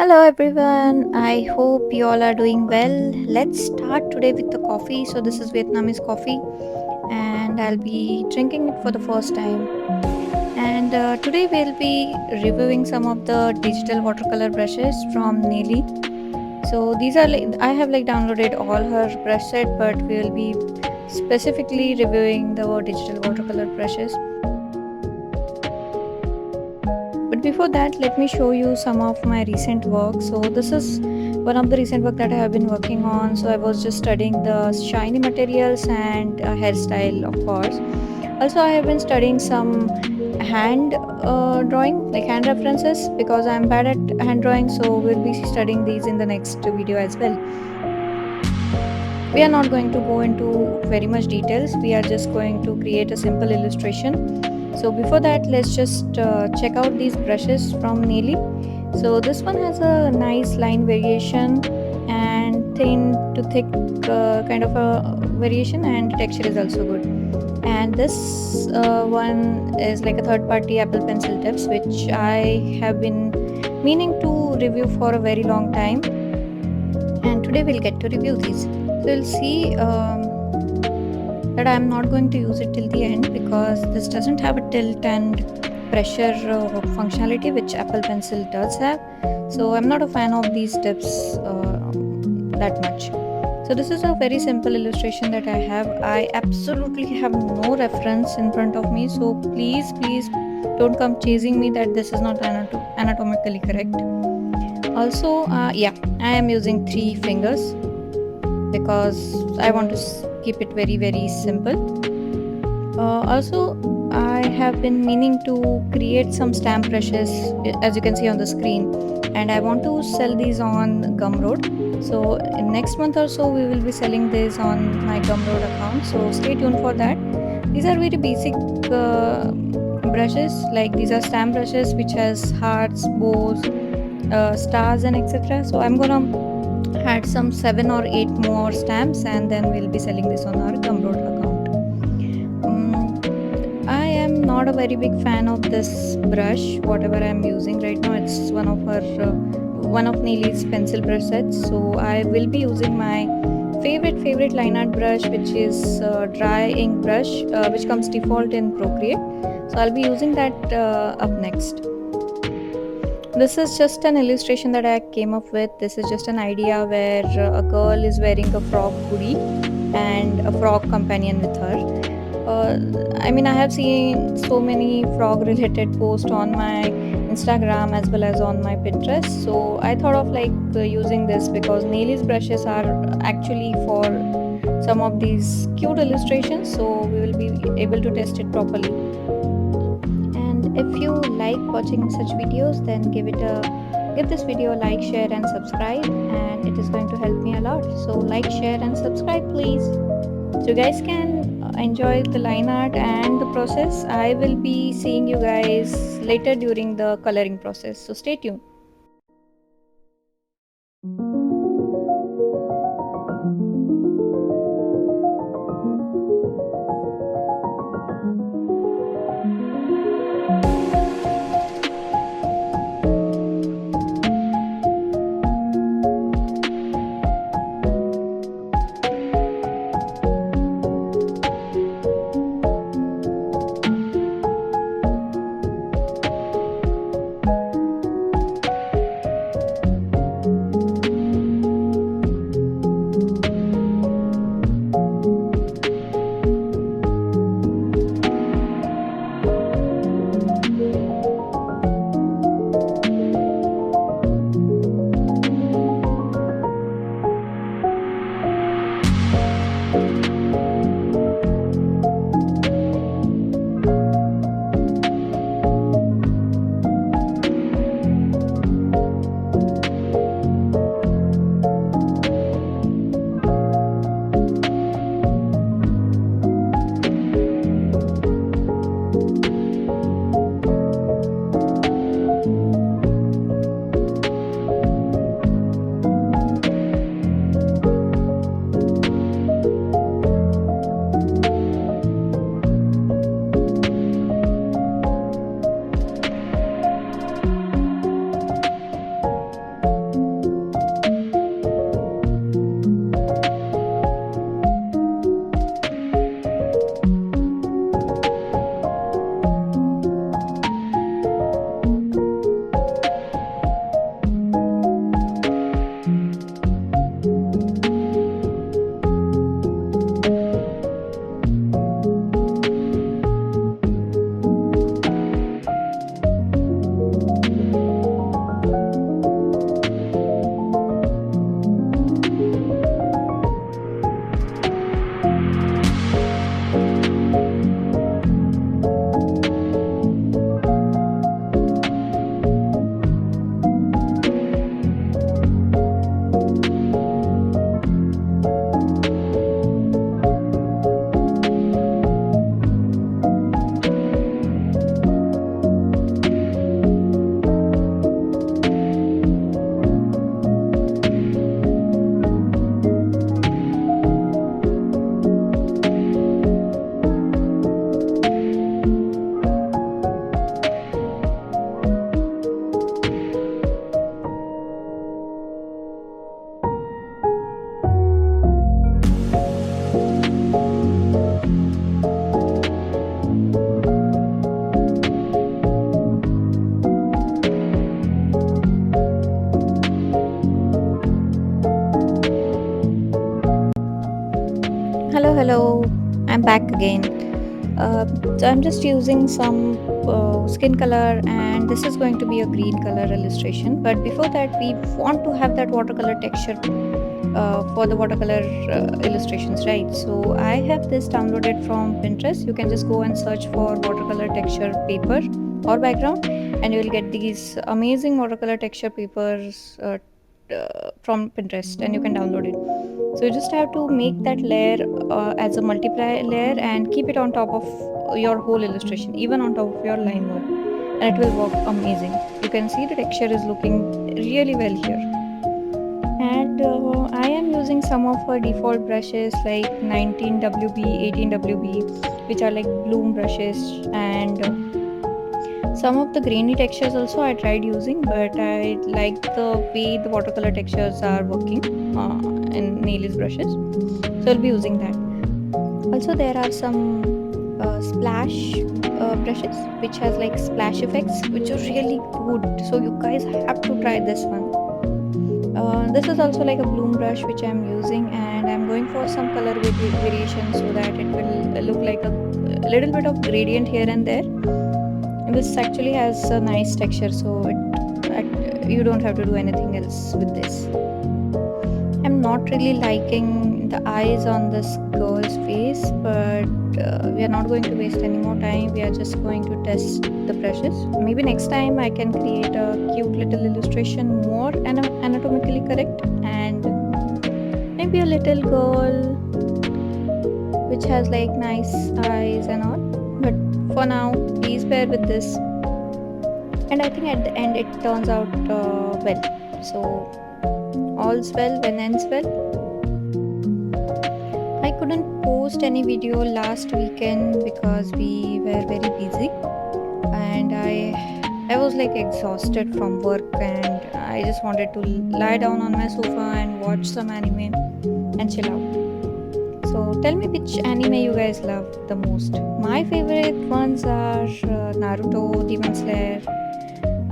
Hello everyone, I hope you all are doing well. Let's start today with the coffee. So, this is Vietnamese coffee, and I'll be drinking it for the first time. And today we'll be reviewing some of the digital watercolor brushes from Nelly. So, these are I have downloaded all her brush set, but we'll be specifically reviewing the digital watercolor brushes. But before that, let me show you some of my recent work. So this is one of the recent work that I have been working on. So I was just studying the shiny materials and hairstyle, of course. Also, I have been studying some hand drawing, like hand references, because I'm bad at hand drawing. So we'll be studying these in the next video as well. We are not going to go into very much details. We are just going to create a simple illustration. So before that, let's just check out these brushes from Nelly. So this one has a nice line variation and thin to thick kind of a variation, and texture is also good. And this one is like a third party Apple Pencil tips, which I have been meaning to review for a very long time, and today we'll get to review these. So you'll see that I'm not going to use it till the end because this doesn't have a tilt and pressure functionality which Apple Pencil does have. So I'm not a fan of these tips that much. So this is a very simple illustration that I have. I absolutely have no reference in front of me, so please don't come chasing me that this is not anatomically correct. Also, yeah, I am using 3 fingers because I want to keep it very simple. Also, I have been meaning to create some stamp brushes, as you can see on the screen, and I want to sell these on Gumroad. So in next month or so we will be selling this on my Gumroad account, so stay tuned for that. These are very basic brushes, like these are stamp brushes which has hearts, bows, stars and etc. So I'm gonna add some 7 or 8 more stamps, and then we'll be selling this on our Gumroad account. I am not a very big fan of this brush, whatever I'm using right now. It's one of Nelly's pencil brush sets. So I will be using my favorite line art brush, which is dry ink brush, which comes default in Procreate. So I'll be using that up next. This is just an illustration that I came up with. This is just an idea where a girl is wearing a frog hoodie and a frog companion with her. I have seen so many frog related posts on my Instagram as well as on my Pinterest. So I thought of using this because Nelly's brushes are actually for some of these cute illustrations. So we will be able to test it properly. If you like watching such videos, then give this video a like, share and subscribe, and it is going to help me a lot. So like, share and subscribe please, so you guys can enjoy the line art and the process. I will be seeing you guys later during the coloring process, so stay tuned. back again. So I'm just using some skin color, and this is going to be a green color illustration. But before that, we want to have that watercolor texture for the watercolor illustrations, right? So I have this downloaded from Pinterest. You can just go and search for watercolor texture paper or background, and you will get these amazing watercolor texture papers from Pinterest, and you can download it. So you just have to make that layer as a multiply layer and keep it on top of your whole illustration, even on top of your line work, and it will work amazing. You can see the texture is looking really well here. And I am using some of her default brushes like 19 WB, 18 WB, which are like bloom brushes, and some of the grainy textures also I tried using, but I like the way the watercolor textures are working in Nail's brushes, so I'll be using that. Also, there are some splash brushes which has like splash effects, which are really good. So you guys have to try this one. This is also like a bloom brush which I'm using, and I'm going for some color variation so that it will look like a little bit of gradient here and there. And this actually has a nice texture, so you don't have to do anything else with this. I'm not really liking the eyes on this girl's face, but we are not going to waste any more time. We are just going to test the brushes. Maybe next time I can create a cute little illustration more anatomically correct, and maybe a little girl which has like nice eyes and all. But for now, please bear with this. And I think at the end it turns out well. So all's well when ends well. I couldn't post any video last weekend because we were very busy, and I was like exhausted from work, and I just wanted to lie down on my sofa and watch some anime and chill out. So tell me which anime you guys love the most. My favorite ones are Naruto, Demon Slayer.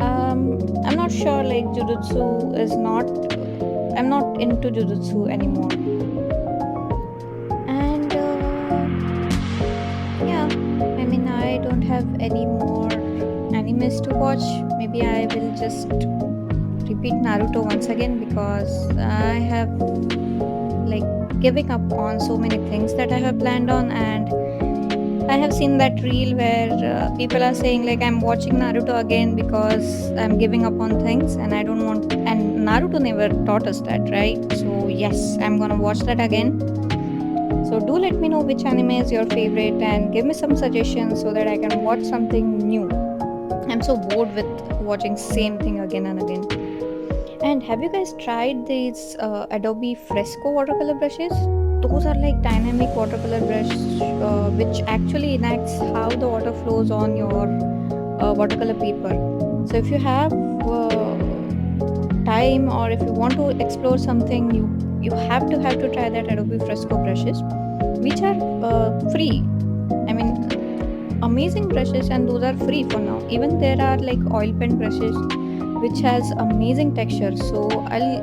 I'm not sure, like Jujutsu is not. I'm not into Jujutsu anymore. And yeah, I mean, I don't have any more animes to watch. Maybe I will just repeat Naruto once again because I have like giving up on so many things that I have planned on, and I have seen that reel where people are saying like I'm watching Naruto again because I'm giving up on things and I don't want, and Naruto never taught us that, right? So yes, I'm gonna watch that again. So do let me know which anime is your favorite and give me some suggestions so that I can watch something new. I'm so bored with watching same thing again and again. And have you guys tried these Adobe Fresco watercolor brushes? Those are like dynamic watercolor brush which actually enacts how the water flows on your watercolor paper. So if you have time, or if you want to explore something, you have to try that Adobe Fresco brushes, which are free. I mean, amazing brushes, and those are free for now. Even there are like oil pen brushes which has amazing texture, so I'll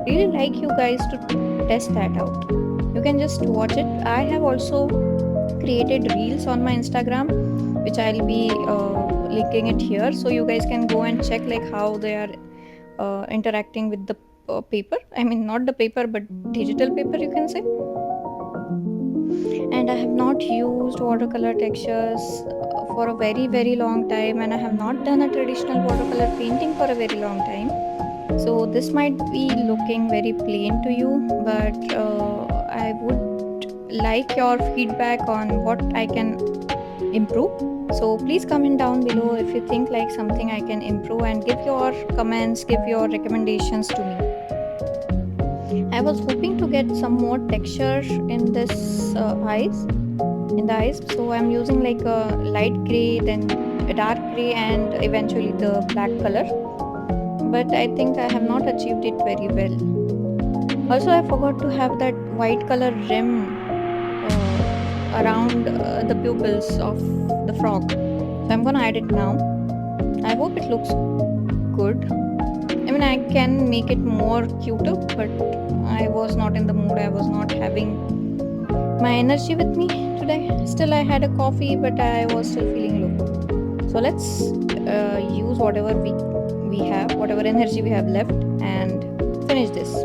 really like you guys to test that out. You can just watch it. I have also created reels on my Instagram which I'll be linking it here, so you guys can go and check like how they are interacting with the paper. I mean, not the paper but digital paper, you can say. And I have not used watercolor textures for a very long time, and I have not done a traditional watercolor painting for a very long time. So this might be looking very plain to you, but I would like your feedback on what I can improve. So please comment down below if you think like something I can improve, and give your comments, give your recommendations to me. I was hoping to get some more texture in this eyes, so I'm using like a light gray, then a dark gray, and eventually the black color, but I think I have not achieved it very well. Also, I forgot to have that white color rim around the pupils of the frog, so I'm gonna add it now. I hope it looks good. I mean, I can make it more cuter, but I was not in the mood. I was not having my energy with me to today. Still, I had a coffee, but I was still feeling low. So let's use whatever we have, whatever energy we have left, and finish this.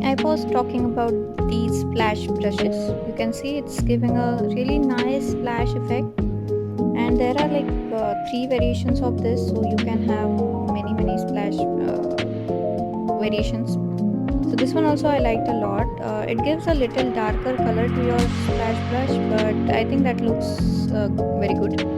I was talking about these splash brushes. You can see it's giving a really nice splash effect, and there are like 3 variations of this, so you can have many splash variations. So this one also I liked a lot. It gives a little darker color to your splash brush, but I think that looks very good.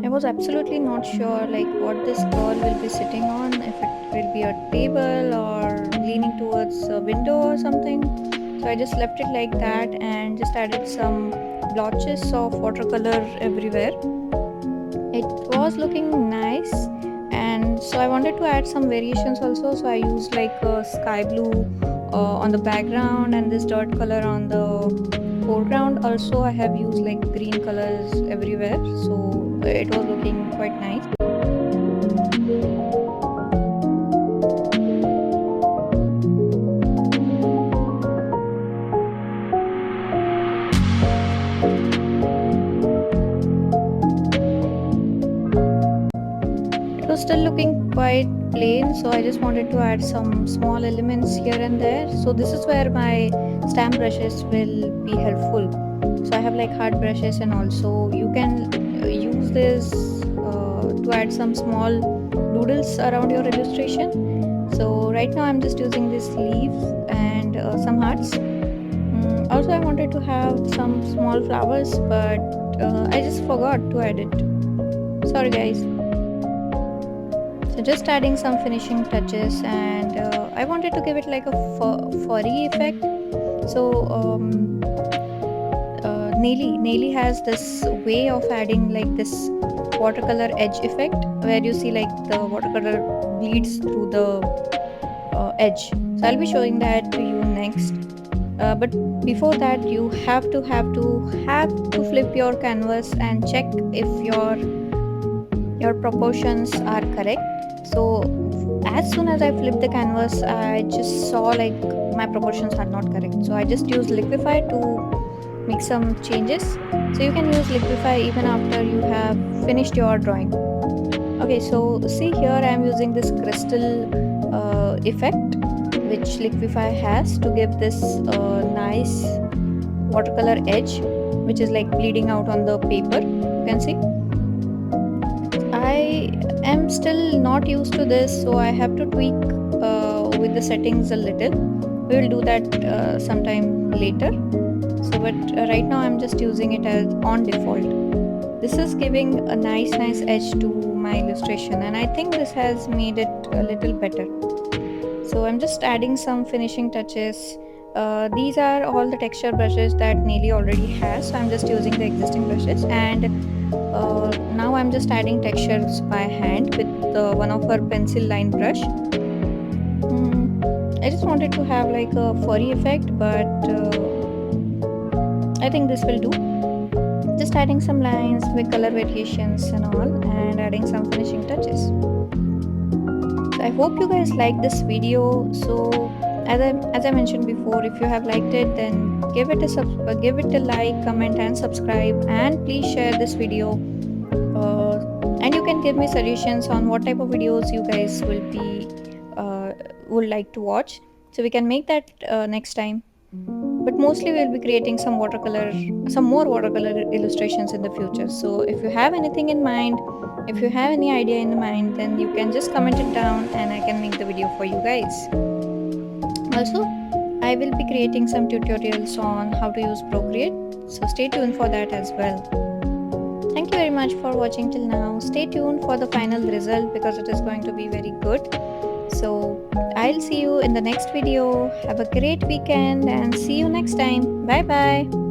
I was absolutely not sure like what this girl will be sitting on, if it will be a table or leaning towards a window or something. So I just left it like that and just added some blotches of watercolor everywhere. It was looking nice, and so I wanted to add some variations also. So I used like a sky blue on the background and this dirt color on the foreground. Also I have used like green colors everywhere, so it was looking quite nice. It was still looking quite plain, so I just wanted to add some small elements here and there. So this is where my stamp brushes will be helpful. So I have like hard brushes, and also you can use this to add some small doodles around your illustration. So right now I'm just using these leaves and some hearts. Also I wanted to have some small flowers, but I just forgot to add it. Sorry guys. So just adding some finishing touches, and I wanted to give it like a furry effect. So Naily has this way of adding like this watercolor edge effect, where you see like the watercolor bleeds through the edge. So I'll be showing that to you next. But before that, you have to flip your canvas and check if your proportions are correct. So as soon as I flipped the canvas, I just saw like my proportions are not correct. So I just used Liquify to make some changes. So you can use Liquify even after you have finished your drawing. Okay, so see here I am using this crystal effect which Liquify has to give this nice watercolor edge which is like bleeding out on the paper. You can see I am still not used to this, so I have to tweak with the settings a little. We will do that sometime later. So but right now I'm just using it as on default. This is giving a nice edge to my illustration, and I think this has made it a little better. So I'm just adding some finishing touches. These are all the texture brushes that Neeli already has, so I'm just using the existing brushes, and now I'm just adding textures by hand with one of her pencil line brush. I just wanted to have like a furry effect, but I think this will do. Just adding some lines with color variations and all, and adding some finishing touches. So I hope you guys like this video. So as I mentioned before, if you have liked it, then give it a like, comment, and subscribe, and please share this video. And you can give me suggestions on what type of videos you guys would like to watch, so we can make that next time. But mostly we'll be creating some more watercolor illustrations in the future. So if you have anything in mind, if you have any idea in mind, then you can just comment it down and I can make the video for you guys. Also, I will be creating some tutorials on how to use Procreate, so stay tuned for that as well. Thank you very much for watching till now. Stay tuned for the final result because it is going to be very good. So I'll see you in the next video. Have a great weekend and see you next time. Bye bye.